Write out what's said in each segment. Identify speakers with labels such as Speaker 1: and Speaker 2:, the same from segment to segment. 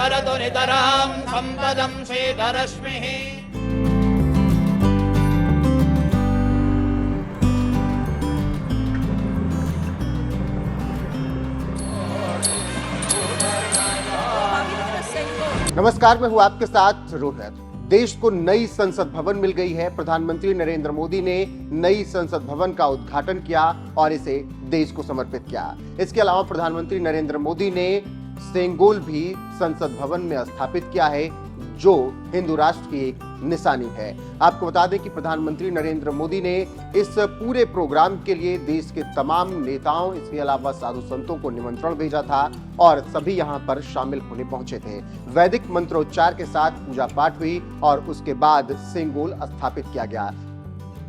Speaker 1: वितरतु नितरां सम्पदं श्वेतरश्मिः।
Speaker 2: नमस्कार, मैं हूं आपके साथ रोहित। देश को नई संसद भवन मिल गई है। प्रधानमंत्री नरेंद्र मोदी ने नई संसद भवन का उद्घाटन किया और इसे देश को समर्पित किया। इसके अलावा प्रधानमंत्री नरेंद्र मोदी ने सेंगोल भी संसद भवन में स्थापित किया है, जो हिंदू राष्ट्र की एक निशानी है। आपको बता दें कि प्रधानमंत्री नरेंद्र मोदी ने इस पूरे प्रोग्राम के लिए देश के तमाम नेताओं, इसके अलावा साधु संतों को निमंत्रण भेजा था और सभी यहां पर शामिल होने पहुंचे थे। वैदिक मंत्रोच्चार के साथ पूजा पाठ हुई और उसके बाद सेंगोल स्थापित किया गया।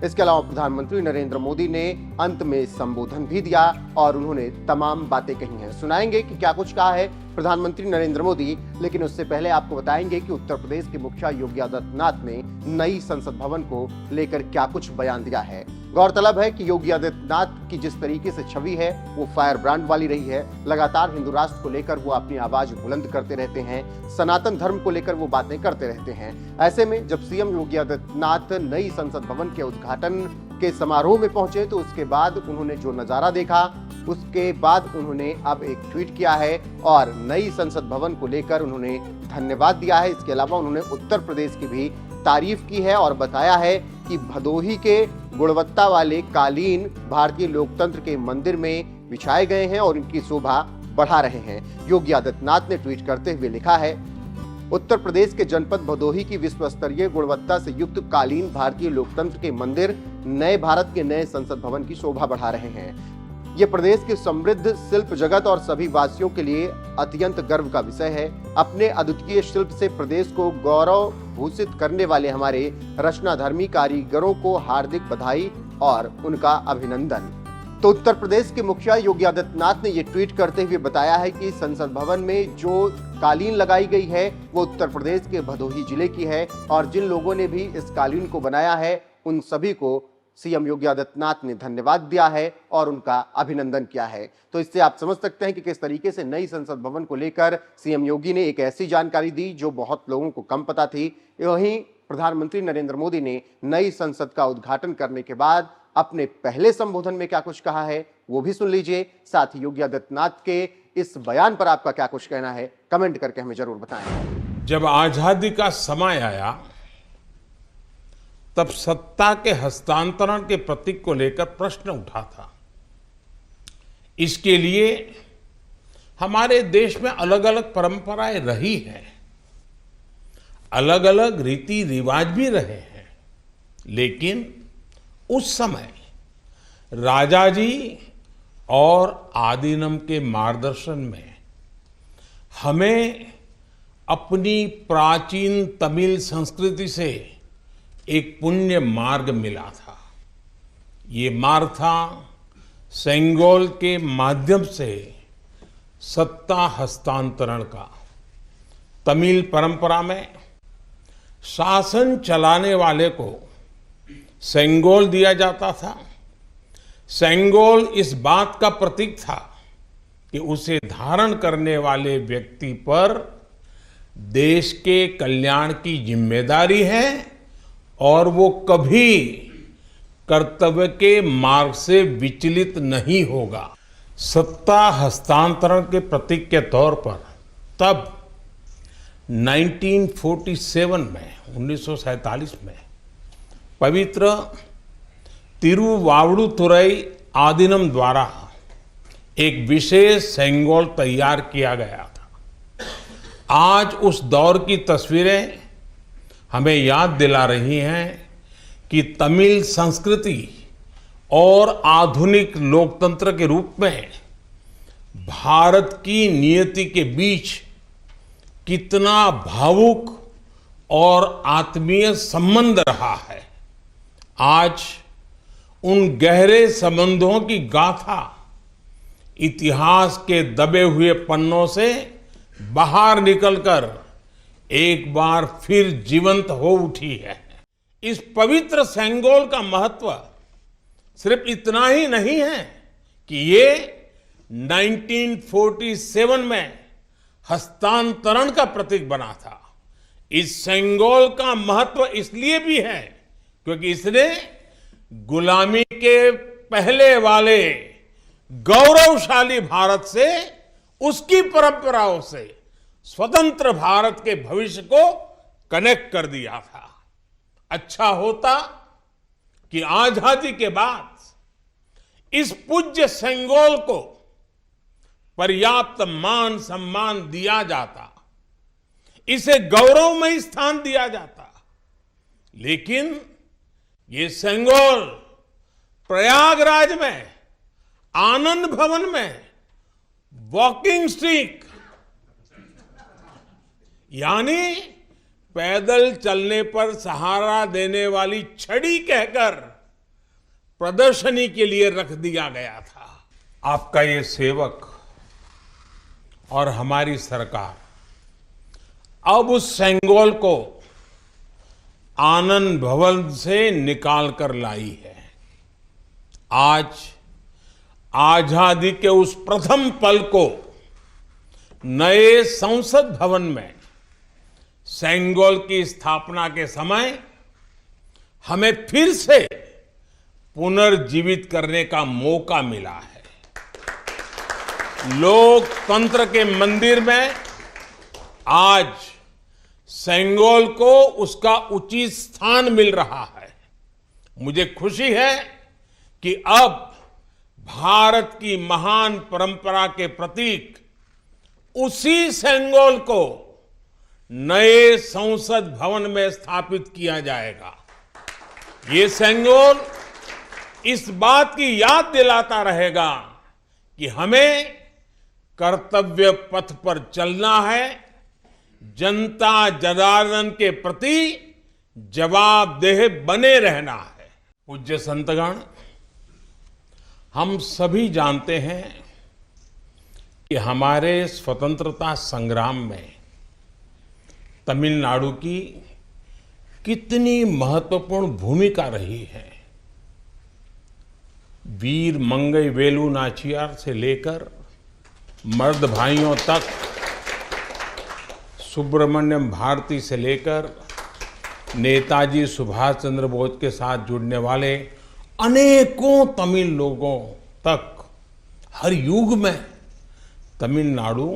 Speaker 2: इसके अलावा प्रधानमंत्री नरेंद्र मोदी ने अंत में संबोधन भी दिया और उन्होंने तमाम बातें कही हैं। सुनाएंगे कि क्या कुछ कहा है प्रधानमंत्री नरेंद्र मोदी, लेकिन उससे पहले आपको बताएंगे कि उत्तर प्रदेश के मुखिया योगी आदित्यनाथ ने नई संसद भवन को लेकर क्या कुछ बयान दिया है। गौरतलब है कि योगी आदित्यनाथ की जिस तरीके से छवि है वो फायर ब्रांड वाली रही है। लगातार हिंदू राष्ट्र को लेकर वो अपनी आवाज बुलंद करते रहते हैं, सनातन धर्म को लेकर वो बातें करते रहते हैं। ऐसे में जब सीएम योगी आदित्यनाथ नई संसद भवन के उद्घाटन के समारोह में पहुंचे तो उसके बाद उन्होंने जो नजारा देखा, उसके बाद उन्होंने अब एक ट्वीट किया है और नई संसद भवन को लेकर उन्होंने धन्यवाद दिया है। इसके अलावा उन्होंने उत्तर प्रदेश की भी तारीफ की है और बताया है कि भदोही के गुणवत्ता वाले कालीन भारतीय लोकतंत्र के मंदिर में बिछाए गए हैं और इनकी शोभा बढ़ा रहे हैं। योगी आदित्यनाथ ने ट्वीट करते हुए लिखा है, उत्तर प्रदेश के जनपद भदोही की विश्व स्तरीय गुणवत्ता से युक्त कालीन भारतीय लोकतंत्र के मंदिर नए भारत के नए संसद भवन की शोभा बढ़ा रहे हैं। ये प्रदेश के समृद्ध शिल्प जगत और सभी वासियों के लिए अत्यंत गर्व का विषय है। अपने अद्वितीय शिल्प से प्रदेश को गौरव भूषित करने वाले हमारे रचनाधर्मी कारीगरों को हार्दिक बधाई और उनका अभिनंदन। तो उत्तर प्रदेश के मुखिया योगी आदित्यनाथ ने ये ट्वीट करते हुए बताया है कि संसद भवन में जो कालीन लगाई गई है वो उत्तर प्रदेश के भदोही जिले की है और जिन लोगों ने भी इस कालीन को बनाया है उन सभी को सीएम योगी आदित्यनाथ ने धन्यवाद दिया है और उनका अभिनंदन किया है। तो इससे आप समझ सकते हैं कि किस तरीके से नई संसद भवन को लेकर सीएम योगी ने एक ऐसी जानकारी दी जो बहुत लोगों को कम पता थी। वहीं प्रधानमंत्री नरेंद्र मोदी ने नई संसद का उद्घाटन करने के बाद अपने पहले संबोधन में क्या कुछ कहा है वो भी सुन लीजिए। साथ ही योगी आदित्यनाथ के इस बयान पर आपका क्या कुछ कहना है, कमेंट करके हमें जरूर बताएं।
Speaker 3: जब आजादी का समय आया तब सत्ता के हस्तांतरण के प्रतीक को लेकर प्रश्न उठा था। इसके लिए हमारे देश में अलग अलग परंपराएं रही हैं, अलग अलग रीति रिवाज भी रहे हैं, लेकिन उस समय राजा जी और आदीनम के मार्गदर्शन में हमें अपनी प्राचीन तमिल संस्कृति से एक पुण्य मार्ग मिला था। ये मार्ग था सेंगोल के माध्यम से सत्ता हस्तांतरण का। तमिल परंपरा में शासन चलाने वाले को सेंगोल दिया जाता था। सेंगोल इस बात का प्रतीक था कि उसे धारण करने वाले व्यक्ति पर देश के कल्याण की जिम्मेदारी है और वो कभी कर्तव्य के मार्ग से विचलित नहीं होगा। सत्ता हस्तांतरण के प्रतीक के तौर पर तब 1947 में 1947 में पवित्र तिरुवावड़ुतुरई आदीनम द्वारा एक विशेष सेंगोल तैयार किया गया था। आज उस दौर की तस्वीरें हमें याद दिला रही हैं कि तमिल संस्कृति और आधुनिक लोकतंत्र के रूप में भारत की नियति के बीच कितना भावुक और आत्मीय संबंध रहा है। आज उन गहरे संबंधों की गाथा इतिहास के दबे हुए पन्नों से बाहर निकलकर एक बार फिर जीवंत हो उठी है। इस पवित्र सेंगोल का महत्व सिर्फ इतना ही नहीं है कि ये 1947 में हस्तांतरण का प्रतीक बना था। इस सेंगोल का महत्व इसलिए भी है क्योंकि इसने गुलामी के पहले वाले गौरवशाली भारत से, उसकी परंपराओं से स्वतंत्र भारत के भविष्य को कनेक्ट कर दिया था। अच्छा होता कि आजादी के बाद इस पूज्य सेंगोल को पर्याप्त मान सम्मान दिया जाता, इसे गौरवमय स्थान दिया जाता। लेकिन ये सेंगोल प्रयागराज में, आनंद भवन में वॉकिंग स्टिक यानी पैदल चलने पर सहारा देने वाली छड़ी कहकर प्रदर्शनी के लिए रख दिया गया था। आपका ये सेवक और हमारी सरकार अब उस सेंगोल को आनंद भवन से निकाल कर लाई है। आज आजादी के उस प्रथम पल को नए संसद भवन में सेंगोल की स्थापना के समय हमें फिर से पुनर्जीवित करने का मौका मिला है। लोकतंत्र के मंदिर में आज सेंगोल को उसका उचित स्थान मिल रहा है। मुझे खुशी है कि अब भारत की महान परंपरा के प्रतीक उसी सेंगोल को नए संसद भवन में स्थापित किया जाएगा। ये सेंगोल इस बात की याद दिलाता रहेगा कि हमें कर्तव्य पथ पर चलना है, जनता जनार्दन के प्रति जवाबदेह बने रहना है। पूज्य संतगण, हम सभी जानते हैं कि हमारे स्वतंत्रता संग्राम में तमिलनाडु की कितनी महत्वपूर्ण भूमिका रही है। वीर मंगई वेलु नाचियार से लेकर मर्द भाइयों तक, सुब्रमण्यम भारती से लेकर नेताजी सुभाष चंद्र बोस के साथ जुड़ने वाले अनेकों तमिल लोगों तक हर युग में तमिलनाडु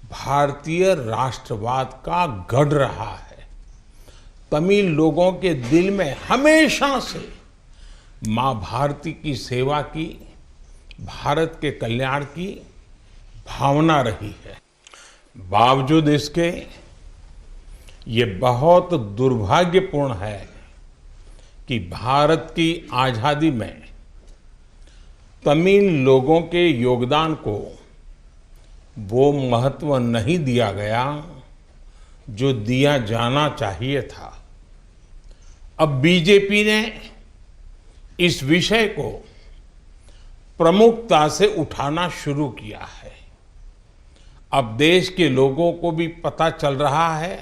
Speaker 3: भारतीय राष्ट्रवाद का गढ़ रहा है। तमिल लोगों के दिल में हमेशा से मां भारती की सेवा की, भारत के कल्याण की भावना रही है। बावजूद इसके ये बहुत दुर्भाग्यपूर्ण है कि भारत की आजादी में तमिल लोगों के योगदान को वो महत्व नहीं दिया गया जो दिया जाना चाहिए था। अब बीजेपी ने इस विषय को प्रमुखता से उठाना शुरू किया है। अब देश के लोगों को भी पता चल रहा है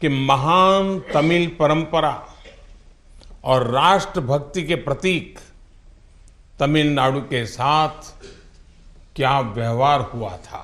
Speaker 3: कि महान तमिल परंपरा और राष्ट्रभक्ति के प्रतीक तमिलनाडु के साथ क्या व्यवहार हुआ था।